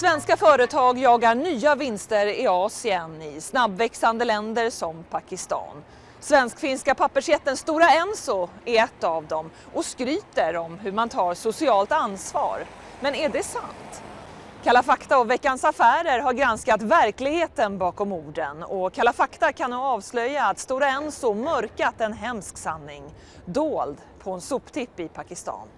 Svenska företag jagar nya vinster i Asien i snabbväxande länder som Pakistan. Svensk-finska pappersjätten Stora Enso är ett av dem och skryter om hur man tar socialt ansvar. Men är det sant? Kalla fakta och Veckans Affärer har granskat verkligheten bakom orden och Kalla fakta kan nu avslöja att Stora Enso mörkat en hemsk sanning, dold på en soptipp i Pakistan.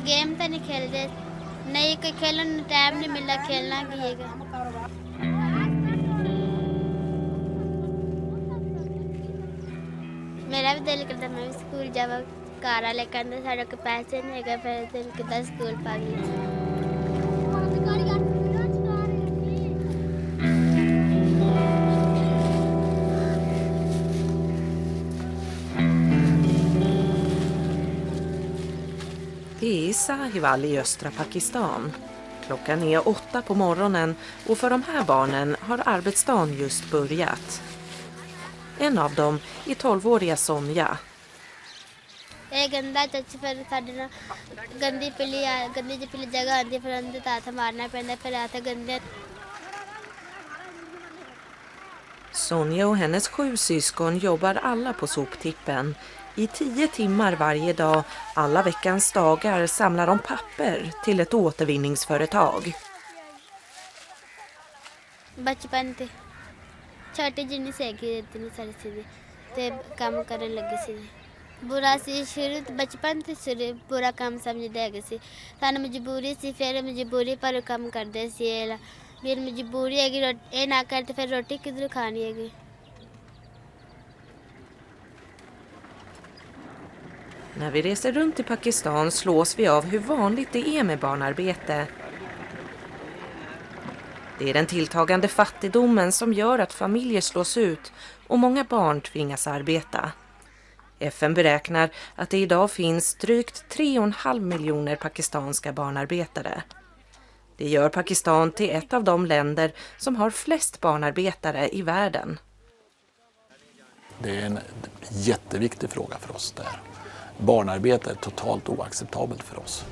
Game तो नहीं खेलते नहीं कोई खेलने टाइम नहीं मिला खेलना कीजिएगा मेरा भी दिल करता मैं भी स्कूल जब कारा लेकर अंदर सारे के पैसे नहीं गए फिर दिल करता स्कूल Pagi Det är i Sahiwal i östra Pakistan. Klockan är 8 på morgonen och för de här barnen har arbetsdagen just börjat. En av dem är 12-åriga Sonja. एक गंदा चच फिर साढ़े ना गंदी पीली जगह आती फिर अंदर ताथा मारना पैंदा फिर आता गंदे Sonja och hennes 7 syskon jobbar alla på soptippen. I 10 timmar varje dag, alla veckans dagar, samlar de papper till ett återvinningsföretag. बचपन थे छोटी जिन्नी सेगी इतनी सारी चीज़ें ते काम करने लगे सी बुरा सी शुरू बचपन से शुरू बुरा काम समझते है किसी थाने मजबूरी सी फिर मजबूरी पर काम करते सी फिर मजबूरी है कि ये ना करते फिर रोटी किधर खानी है När vi reser runt i Pakistan slås vi av hur vanligt det är med barnarbete. Det är den tilltagande fattigdomen som gör att familjer slås ut och många barn tvingas arbeta. FN beräknar att det idag finns drygt 3,5 miljoner pakistanska barnarbetare. Det gör Pakistan till ett av de länder som har flest barnarbetare i världen. Det är en jätteviktig fråga för oss där. Barnarbete är totalt oacceptabelt för oss.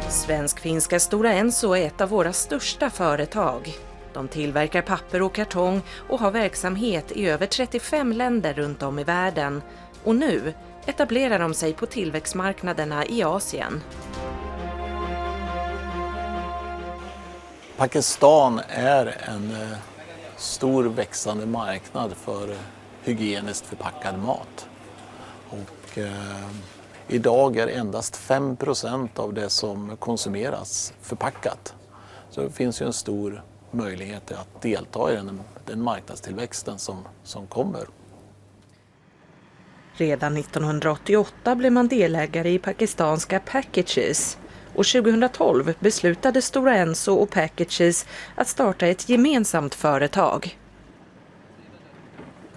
Svensk-finska Stora Enso är ett av våra största företag. De tillverkar papper och kartong och har verksamhet i över 35 länder runt om i världen. Och nu etablerar de sig på tillväxtmarknaderna i Asien. Pakistan är en stor växande marknad för hygieniskt förpackad mat. Och idag är endast 5% av det som konsumeras förpackat. Så det finns ju en stor möjlighet att delta i den marknadstillväxten som kommer. Redan 1988 blev man delägare i pakistanska Packages. Och 2012 beslutade Stora Enso och Packages att starta ett gemensamt företag.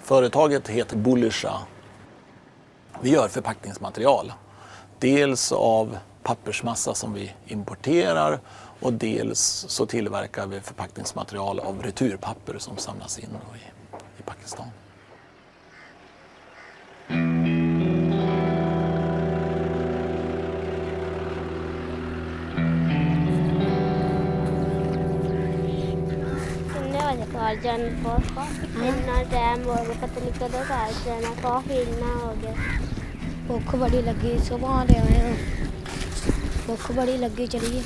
Företaget heter Bulisha. Vi gör förpackningsmaterial. Dels av pappersmassa som vi importerar och dels så tillverkar vi förpackningsmaterial av returpapper som samlas in i Pakistan. और जन इतना टाइम हो गया पता नहीं कदों का जाना काफी इतना हो गया भूख बड़ी लगी सुबह ले आए भूख बड़ी लगी चलिए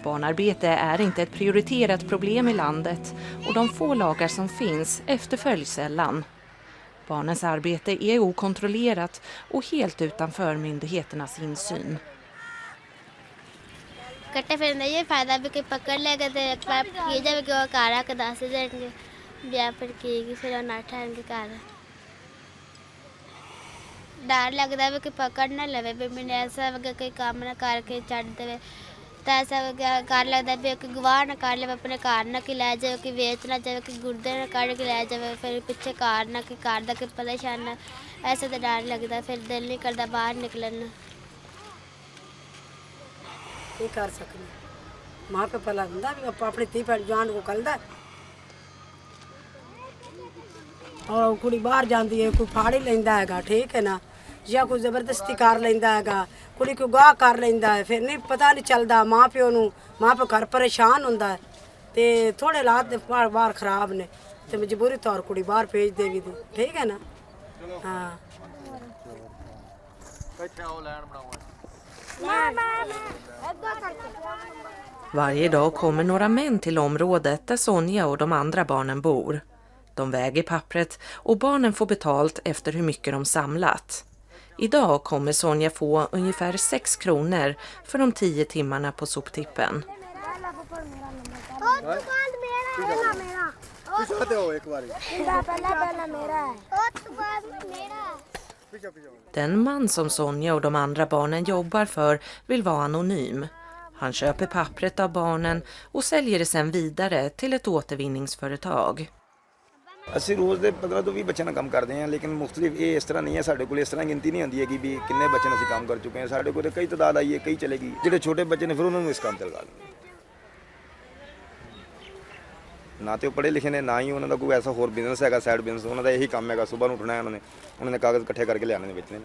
Barnarbete är inte ett prioriterat problem i landet och de få lagar som finns efterföljs sällan. Barnens arbete är okontrollerat och helt utanför myndigheternas insyn. कट्टे फिर ये फायदा भी कोई पकड़ लेगा तो एक बार की जब कि वो कारा का दास देंगे ब्याह पर की फिर नाठा इनके कारा डर लगता है कि पकड़ ना लवे भी मैंने ऐसा कोई काम ना करके चढ़ दे ਤਾਂ ਐਸਾ ਕਰ ਲੱਗਦਾ ਵੀ ਕਿ ਗਵਾਹ ਨਾ ਕਰ ਲਵੇ ਆਪਣੇ ਘਰ ਨਾ ਕਿ ਲੈ ਜਾਵੇ ਕਿ ਵੇਚ ਨਾ ਜਾਵੇ ਕਿ ਗੁਰਦੇ ਨਾ ਕੱਢ ਕੇ ਲੈ ਜਾਵੇ ਫਿਰ ਪਿੱਛੇ ਘਰ ਨਾ ਕਿ ਘਰ ਦਾ ਕਿ ਪਰੇਸ਼ਾਨ ਨਾ ਐਸਾ ਤਾਂ ਡਰ ਲੱਗਦਾ ਫਿਰ ਦਿਲ ਨਹੀਂ ਕਰਦਾ ਬਾਹਰ ਨਿਕਲਣ ਨੂੰ ਕੀ ਕਰ ਸਕਦੇ ਮਾਂ ਪਿਓ ਪਹਿਲਾਂ ਹੁੰਦਾ ਵੀ ਆਪਾਂ ਆਪਣੀ ਧੀ ਭੈਣ ਜਾਨ ਕੋ ਕੱਲਦਾ ਔਰ ਕੁੜੀ ਬਾਹਰ ਜਾਂਦੀ ਹੈ ਕੋਈ ਫਾੜ ਹੀ ਲੈਂਦਾ ਹੈਗਾ ਠੀਕ ਹੈ ਨਾ ਜਾਂ ਕੋਈ ਜ਼ਬਰਦਸਤੀ ਕਰ ਲੈਂਦਾ ਹੈਗਾ ਕੁੜੀ ਕੋ ਗਾਹ ਕਰ ਲੈਂਦਾ ਹੈ ਫਿਰ ਨਹੀਂ ਪਤਾ ਨਹੀਂ ਚੱਲਦਾ ਮਾਂ ਪਿਓ ਨੂੰ ਮਾਂ ਪਿਓ ਘਰ ਪਰੇਸ਼ਾਨ ਹੁੰਦਾ ਹੈ ਤੇ ਥੋੜੇ ਹਾਲਾਤ ਦੇ ਬਾਹਰ ਖਰਾਬ ਨੇ ਤੇ ਮਜਬੂਰੀ ਤੌਰ ਕੁੜੀ ਬਾਹਰ ਭੇਜ ਦੇਵੀ ਦੀ ਠੀਕ ਹੈ ਨਾ ਹਾਂ Varje dag kommer några män till området där Sonja och de andra barnen bor. De väger pappret och barnen får betalt efter hur mycket de samlat. Idag kommer Sonja få ungefär 6 kronor för de 10 timmarna på soptippen. Den man som Sonja och de andra barnen jobbar för vill vara anonym. Han köper pappret av barnen och säljer det sen vidare till ett återvinningsföretag. ਅਸੀਂ ਰੋਜ਼ ਦੇ 15 ਤੋਂ 20 ਬੱਚਿਆਂ ਨਾਲ ਕੰਮ ਕਰਦੇ ਹਾਂ ਲੇਕਿਨ ਮੁxtਲਿਫ ਇਹ ਇਸ ਤਰ੍ਹਾਂ ਨਹੀਂ ਹੈ ਸਾਡੇ ਕੋਲ ਇਸ ਤਰ੍ਹਾਂ ਗਿਣਤੀ ਨਹੀਂ ਹੁੰਦੀ ਹੈ ਕਿ ਵੀ ਕਿੰਨੇ ਬੱਚੇ ਅਸੀਂ ਕੰਮ ਕਰ ਚੁੱਕੇ ਹਾਂ ਸਾਡੇ ਕੋਲ ਕਈ ਤਦਾਦ ਆਈ ਹੈ ਕਈ ਚਲੇਗੀ ਜਿਹੜੇ ਛੋਟੇ ਬੱਚੇ ਨੇ ਫਿਰ ਉਹਨਾਂ ਨੂੰ ਇਸ ਕੰਮ ਤੇ ਲਗਾ ਦਿੰਦੇ ਨਾ ਤੇ ਉਹ ਪੜ੍ਹੇ ਲਿਖੇ ਨੇ ਨਾ ਹੀ ਉਹਨਾਂ ਦਾ ਕੋਈ ਐਸਾ ਹੋਰ ਬਿਜ਼ਨਸ ਹੈਗਾ ਸਾਈਡ ਬਿਜ਼ਨਸ ਉਹਨਾਂ ਦਾ ਇਹੀ ਕੰਮ ਹੈਗਾ ਸਵੇਰ ਨੂੰ ਉੱਠਣਾ ਹੈ ਉਹਨਾਂ ਨੇ ਕਾਗਜ਼ ਇਕੱਠੇ ਕਰਕੇ ਲਿਆਣੇ ਨੇ ਵੇਚਣੇ ਨੇ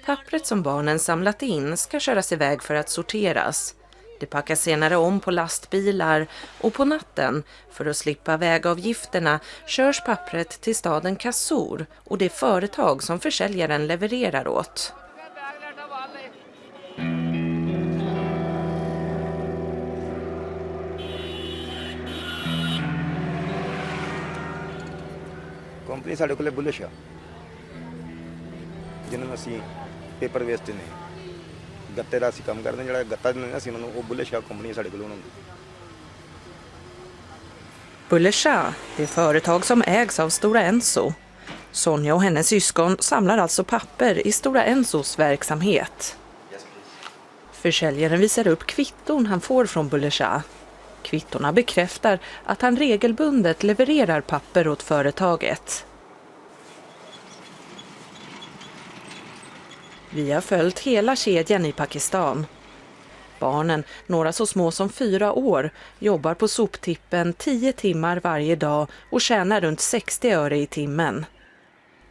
Pappret som barnen samlat in ska köras iväg för att sorteras. Det packas senare om på lastbilar och på natten, för att slippa vägavgifterna, körs pappret till staden Kassur och det företag som försäljaren levererar åt. Company ਸਾਡੇ ਕੋਲੇ ਬੁਲਿਸ਼ ਆ ਜਿਹਨਾਂ ਨੂੰ ਅਸੀਂ paper waste ਨੇ ਗੱਤੇ ਦਾ ਅਸੀਂ ਕੰਮ ਕਰਦੇ ਜਿਹੜਾ ਗੱਤਾ ਦਿੰਦੇ ਅਸੀਂ ਉਹਨਾਂ ਨੂੰ ਉਹ ਬੁਲਿਸ਼ ਆ ਕੰਪਨੀ ਸਾਡੇ ਕੋਲ ਉਹਨਾਂ ਨੂੰ Bullersha, det är företag som ägs av Stora Enso. Sonja och hennes syskon samlar alltså papper i Stora Ensos verksamhet. Försäljaren visar upp kvitton han får från Bullersha. Kvittorna bekräftar att han regelbundet levererar papper åt företaget. Vi har följt hela kedjan i Pakistan. Barnen, några så små som 4 år, jobbar på soptippen 10 timmar varje dag och tjänar runt 60 öre i timmen.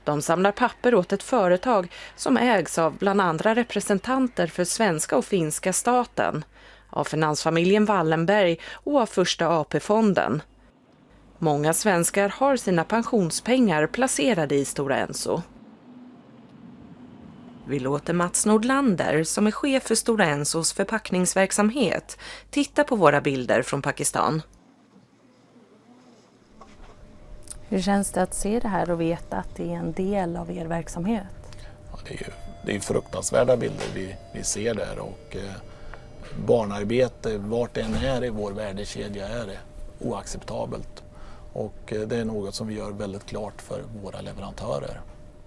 De samlar papper åt ett företag som ägs av bland andra representanter för svenska och finska staten, av finansfamiljen Wallenberg och av första AP-fonden. Många svenskar har sina pensionspengar placerade i Stora Enso. Vi låter Mats Nordlander, som är chef för Stora Ensos förpackningsverksamhet, titta på våra bilder från Pakistan. Hur känns det att se det här och veta att det är en del av er verksamhet? Ja, det är fruktansvärda bilder vi ser där och barnarbete, vart det än är i vår värdekedja, är det oacceptabelt. Och det är något som vi gör väldigt klart för våra leverantörer.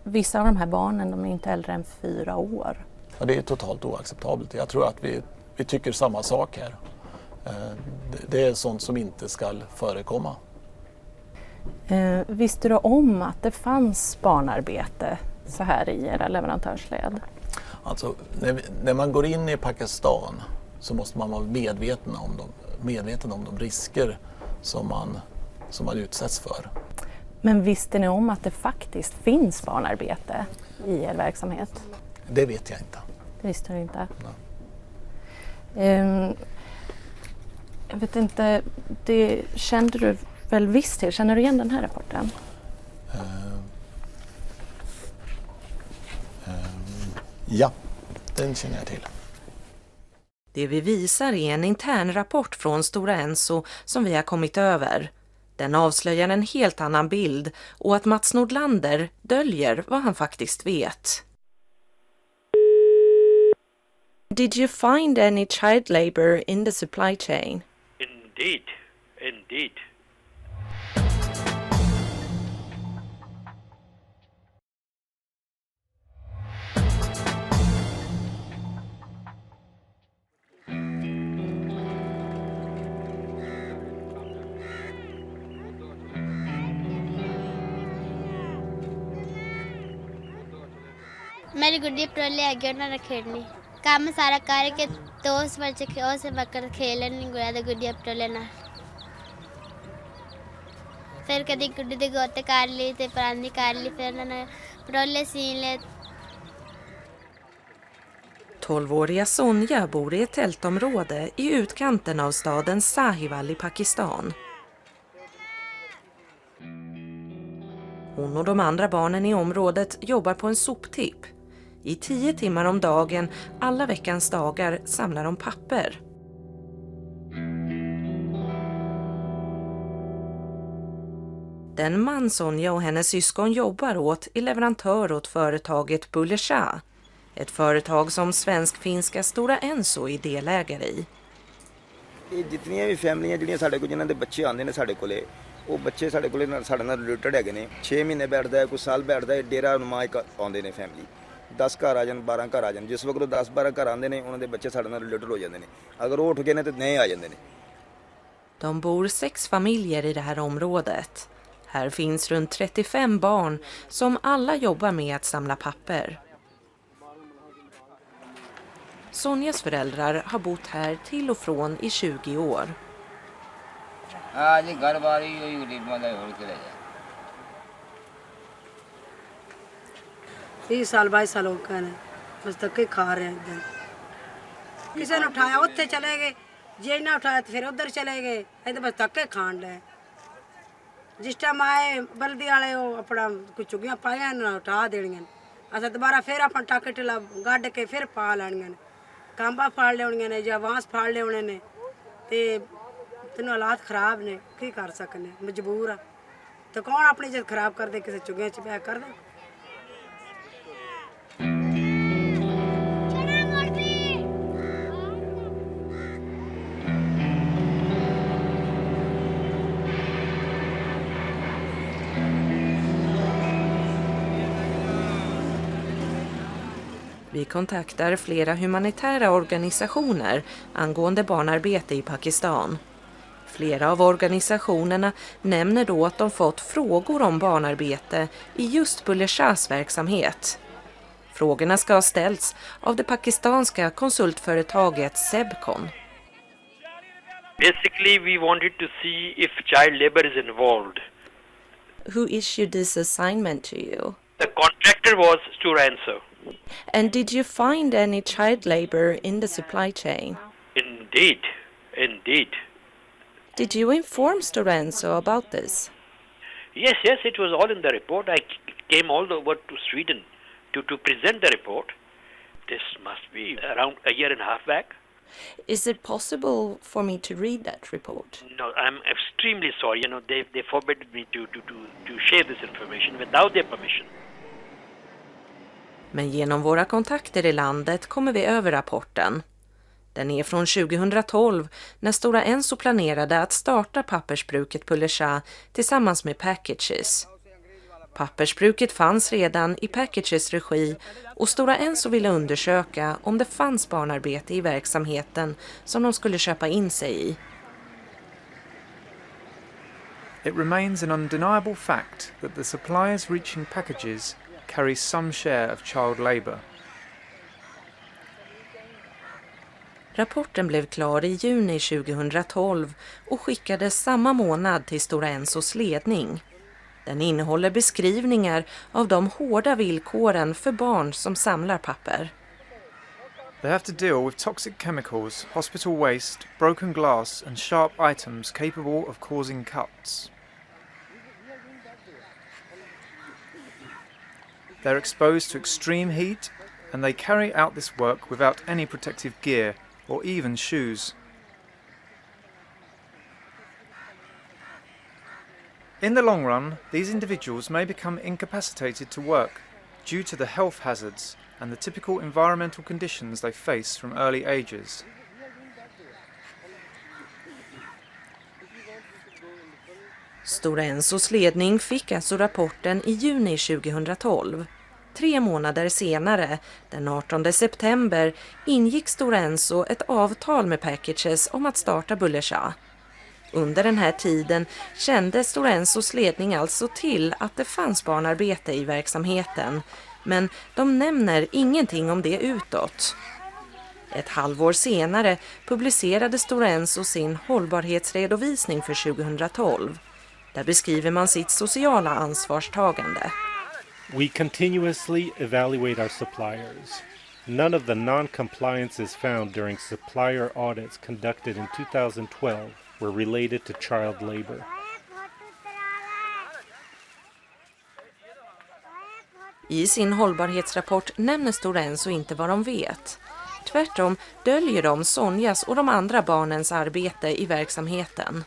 Vissa av de här barnen, de är inte äldre än 4 år. Ja, det är totalt oacceptabelt. Jag tror att vi tycker samma sak här. Det är sånt som inte ska förekomma. Visste du om att det fanns barnarbete så här i era leverantörsled? Alltså, när man går in i Pakistan så måste man vara medveten om de risker som man utsätts för. Men visste ni om att det faktiskt finns barnarbete i er verksamhet? Det vet jag inte. Det visste du inte? Nej. Jag vet inte, det kände du väl visst till? Känner du igen den här rapporten? Ja, den känner jag till. Det vi visar är en intern rapport från Stora Enso som vi har kommit över. Den avslöjar en helt annan bild och att Mats Nordlander döljer vad han faktiskt vet. Did you find any child labor in the supply chain? Indeed. मेरी गुड्डी पटोले है ਉਹਨਾਂ ਨਾਲ ਖੇਡਣੀ ਕੰਮ ਸਾਰਾ ਕਰਕੇ ਦੋਸਤ ਬੱਚੇ ਉਸ ਵਕਤ ਖੇਲਣ ਨਹੀਂ ਗਿਆ ਤੇ ਗੁੱਡੀ ਪਟੋਲੇ ਨਾਲ ਫਿਰ ਕਦੀ ਗੁੱਡੀ ਦੇ ਗੋਤੇ ਕਰ ਲਈ ਤੇ ਪਰਾਂਦੀ ਕਰ ਲਈ ਫਿਰ ਉਹਨਾਂ ਨੇ ਪਟੋਲੇ ਸੀਨ ਲਏ 12-åriga Sonja bor i ett tältområde i utkanten av staden Sahiwal i Pakistan. Hon och de andra barnen i området jobbar på en soptipp. I 10 timmar om dagen, alla veckans dagar, samlar de papper. Den man Sonja och hennes syskon jobbar åt är leverantör åt företaget Buller Shah. Ett företag som svensk-finska Stora Enso är delägare i. ਇਹ ਜਿੰਨੀਆਂ ਵੀ ਫੈਮਲੀਆਂ ਜਿਹੜੀਆਂ ਸਾਡੇ ਕੋਲ ਜਿਨ੍ਹਾਂ ਦੇ ਬੱਚੇ ਆਉਂਦੇ ਨੇ ਸਾਡੇ ਕੋਲੇ ਉਹ ਬੱਚੇ ਸਾਡੇ ਕੋਲੇ ਸਾਡੇ ਨਾਲ ਰਿਲੇਟਡ ਹੈਗੇ ਨੇ 6 ਮਹੀਨੇ ਬੈਠਦਾ ਹੈ ਕੋਈ ਸਾਲ ਬੈਠਦਾ ਹੈ ਡੇਰਾ ਨੁਮਾ ਇੱਕ ਆਉਂਦੇ ਨੇ ਫੈਮਲੀ 10 ਘਰ ਆ ਜਾਣ 12 ਘਰ ਆ ਜਾਣ ਜਿਸ ਵਕਤ 10-12 ਘਰ ਆਉਂਦੇ ਨੇ ਉਹਨਾਂ ਦੇ ਬੱਚੇ ਸਾਡੇ ਨਾਲ ਰਿਲੇਟਡ ਹੋ ਜਾਂਦੇ ਨੇ ਅਗਰ ਉਹ ਉੱਠ ਗਏ ਨੇ ਤੇ ਨਏ ਆ ਜਾਂਦੇ ਨੇ De bor 6 familjer i det här området. Här finns runt 35 barn som alla jobbar med att samla papper. Sonjas föräldrar har bott här till och från i 20 år. 30 ਸਾਲ 22 ਸਾਲ ਹੋ ਗਏ ਨੇ ਬਸ ਧੱਕੇ ਖਾ ਰਹੇ ਹਾਂ ਕਿਸੇ ਨੇ ਉਠਾਇਆ ਉੱਥੇ ਚਲੇ ਗਏ ਜੇ ਨਾ ਉਠਾਇਆ ਤੇ ਫਿਰ ਉਧਰ ਚਲੇ ਗਏ ਇਹ ਤਾਂ ਬਸ ਧੱਕੇ ਖਾਣ ਲੈ ਜਿਸ ਟਾਈਮ ਆਏ ਬਲਦੀ ਵਾਲੇ ਉਹ ਆਪਣਾ ਕੁਝ ਚੁਗੀਆਂ ਪਾਇਆ ਨਾ ਉਠਾ ਦੇਣੀਆਂ ਅਸਾਂ ਦੁਬਾਰਾ ਫਿਰ ਆਪਾਂ ਟਾਕੇ ਟਲਾ ਗੱਡ ਕੇ ਫਿਰ ਪਾ ਲੈਣੀਆਂ ਨੇ ਕਾਂਬਾ ਫਾੜ ਲੈਣੀਆਂ ਨੇ ਜਾਂ ਵਾਂਸ ਫਾੜ ਲੈਣੇ ਨੇ ਤੇ ਤੈਨੂੰ ਹਾਲਾਤ ਖਰਾਬ ਨੇ ਕੀ ਕਰ ਸਕਨੇ ਮਜਬੂਰ ਆ ਤੇ ਕੌਣ ਆਪਣੀ ਜਦ ਖਰਾਬ ਕਰਦੇ ਕਿਸੇ ਚੁਗੀਆਂ ਚ ਪਿਆ ਕਰਦੇ Vi kontaktar flera humanitära organisationer angående barnarbete i Pakistan. Flera av organisationerna nämner då att de fått frågor om barnarbete i just Buller Shahs verksamhet. Frågorna ska ha ställts av det pakistanska konsultföretaget Sebcon. Basically, we wanted to see if child labor is involved. Who issued this assignment to you? The contractor was Stora Enso. And did you find any child labor in the supply chain? Indeed. Did you inform Stora Enso about this? Yes, it was all in the report. I came all over to Sweden to present the report. This must be around a year and a half back. Is it possible for me to read that report? No, I'm extremely sorry. You know, they forbid me to share this information without their permission. Men genom våra kontakter i landet kommer vi över rapporten. Den är från 2012 när Stora Enso planerade att starta pappersbruket Buller Shah tillsammans med Packages. Pappersbruket fanns redan i Packages regi och Stora Enso ville undersöka om det fanns barnarbete i verksamheten som de skulle köpa in sig i. It remains an undeniable fact that the suppliers reaching Packages carry some share of child labour. Rapporten blev klar i juni 2012 och skickades samma månad till Stora Ensos ledning. Den innehåller beskrivningar av de hårda villkoren för barn som samlar papper. They have to deal with toxic chemicals, hospital waste, broken glass and sharp items capable of causing cuts. They're exposed to extreme heat and they carry out this work without any protective gear or even shoes. In the long run, these individuals may become incapacitated to work due to the health hazards and the typical environmental conditions they face from early ages. Stora Ensos ledning fick alltså rapporten i juni 2012. 3 månader senare, den 18 september, ingick Stora Enso ett avtal med Packages om att starta Buller Shah. Under den här tiden kände Stora Ensos ledning alltså till att det fanns barnarbete i verksamheten, Men de nämner ingenting om det utåt. Ett halvår senare publicerade Stora Enso sin hållbarhetsredovisning för 2012. Där beskriver man sitt sociala ansvarstagande. We continuously evaluate our suppliers. None of the non-compliances found during supplier audits conducted in 2012 were related to child labor. I sin hållbarhetsrapport nämner Stora Enso inte vad de vet. Tvärtom döljer de Sonjas och de andra barnens arbete i verksamheten.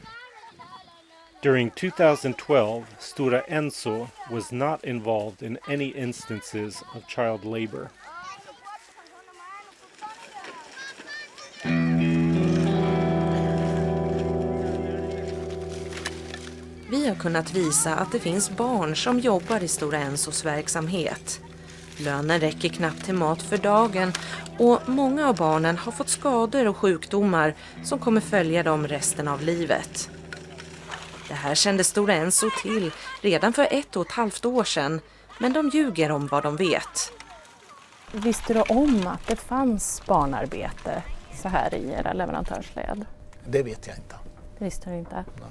During 2012, Stora Enso was not involved in any instances of child labor. Vi har kunnat visa att det finns barn som jobbar i Stora Ensos verksamhet. Lönen räcker knappt till mat för dagen och många av barnen har fått skador och sjukdomar som kommer följa dem resten av livet. Det här kände Stora Enso till redan för 1,5 år sedan, men de ljuger om vad de vet. Visste du om att det fanns barnarbete så här i era leverantörsled? Det vet jag inte. Det visste du inte? Nej.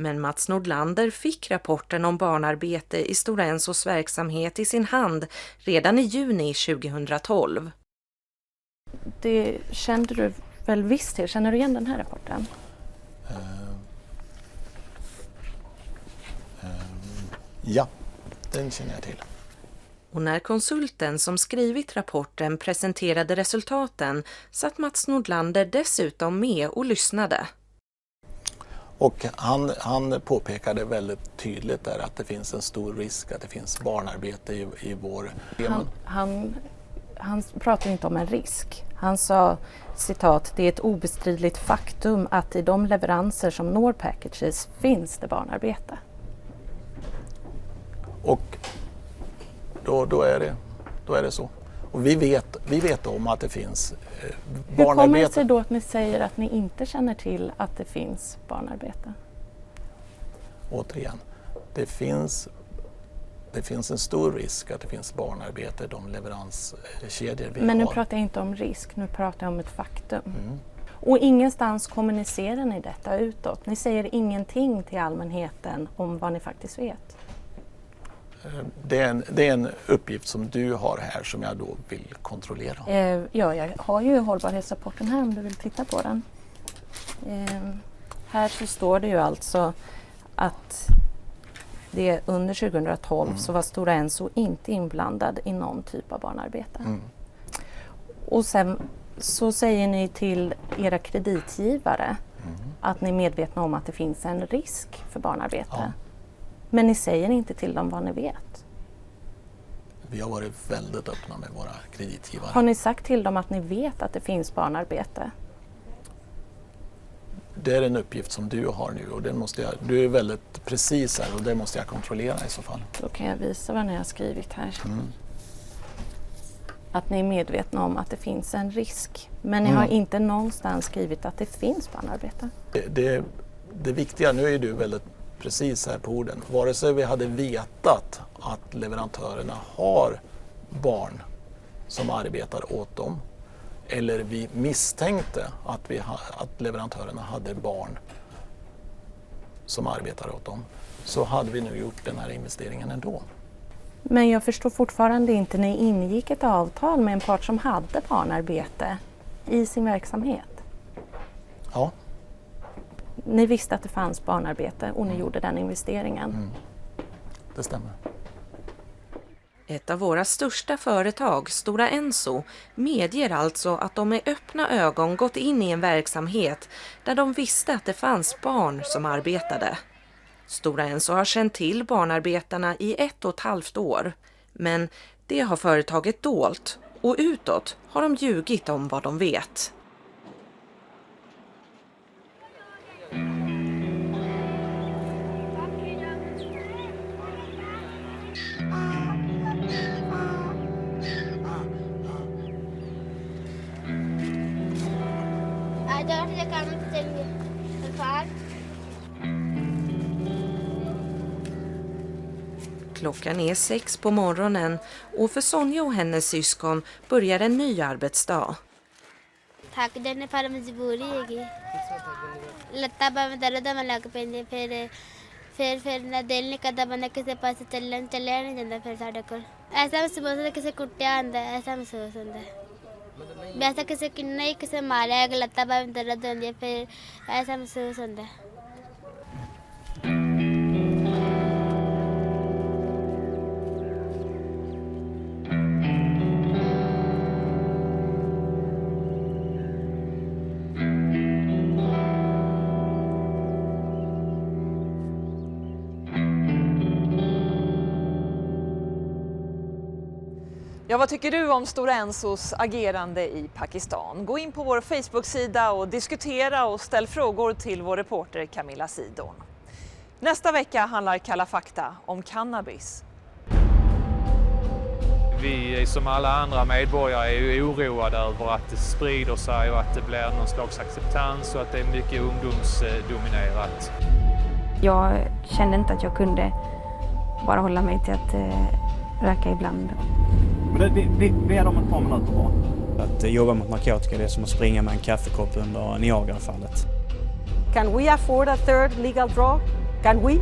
Men Mats Nordlander fick rapporten om barnarbete i Stora Ensos verksamhet i sin hand redan i juni 2012. Det kände du väl visst till? Känner du igen den här rapporten? Ja, den känner jag till. Och när konsulten som skrivit rapporten presenterade resultaten satt Mats Nordlander dessutom med och lyssnade. Och han påpekade väldigt tydligt där att det finns en stor risk att det finns barnarbete i vår... Han pratade inte om en risk. Han sa, citat, det är ett obestridligt faktum att i de leveranser som når packages finns det barnarbete. Och då är det så. Och vi vet om att det finns barnarbete. Hur kommer det sig då att ni säger att ni inte känner till att det finns barnarbete? Återigen, det finns en stor risk att det finns barnarbete i de leveranskedjor vi har. Men nu pratar jag inte om risk, nu pratar jag om ett faktum. Mm. Och ingenstans kommunicerar ni detta utåt. Ni säger ingenting till allmänheten om vad ni faktiskt vet. Det är en uppgift som du har här som jag då vill kontrollera. Ja, jag har ju hållbarhetsrapporten här om du vill titta på den. Här så står det ju alltså att det under 2012 så var Stora Enso inte inblandad i någon typ av barnarbete. Mm. Och sen så säger ni till era kreditgivare att ni är medvetna om att det finns en risk för barnarbete. Ja. Men ni säger inte till dem vad ni vet. Vi har varit väldigt öppna med våra kreditgivare. Har ni sagt till dem att ni vet att det finns barnarbete? Det är en uppgift som du har nu och du är väldigt precis här och det måste jag kontrollera i så fall. Då kan jag visa vad ni har skrivit här. Mm. Att ni är medvetna om att det finns en risk. Men ni har inte någonstans skrivit att det finns barnarbete. Det viktiga, nu är du väldigt precis här på orden. Vare sig vi hade vetat att leverantörerna har barn som arbetar åt dem eller vi misstänkte att leverantörerna hade barn som arbetar åt dem så hade vi nu gjort den här investeringen ändå. Men jag förstår fortfarande inte, ni ingick ett avtal med en part som hade barnarbete i sin verksamhet. Ja. Ni visste att det fanns barnarbete och ni gjorde den investeringen. Mm. Det stämmer. Ett av våra största företag, Stora Enso, medger alltså att de med öppna ögon gått in i en verksamhet där de visste att det fanns barn som arbetade. Stora Enso har känt till barnarbetarna i 1,5 år, men det har företaget dolt och utåt har de ljugit om vad de vet. Klockan är 6 på morgonen och för Sonja och hennes syskon börjar en ny arbetsdag. थक जाने पर मजबूरी हैगी लत्ता बाह में दर्द में लग पैंदे फिर ना दिल नहीं करता बंदा किसी पास चलने नहीं जाता फिर साढ़े को ऐसा महसूस होता है किसी कुटिया आंदा ऐसा महसूस होता है वैसा किसी किन्ना ही किसी मारा है लत्ता बाह में दर्द होती है फिर ऐसा महसूस होता है Ja, vad tycker du om Stora Ensos agerande i Pakistan? Gå in på vår Facebook-sida och diskutera och ställ frågor till vår reporter Camilla Sidon. Nästa vecka handlar Kalla fakta om cannabis. Vi som alla andra medborgare är ju oroade över att det sprider sig och att det blir någon slags acceptans och att det är mycket ungdomsdominerat. Jag kände inte att jag kunde bara hålla mig till att röka ibland. Vi ber om ett par minuter bara. Att jobba mot narkotika, det är som att springa med en kaffekopp under Niagarafallet. Can we afford a third legal drug? Can we?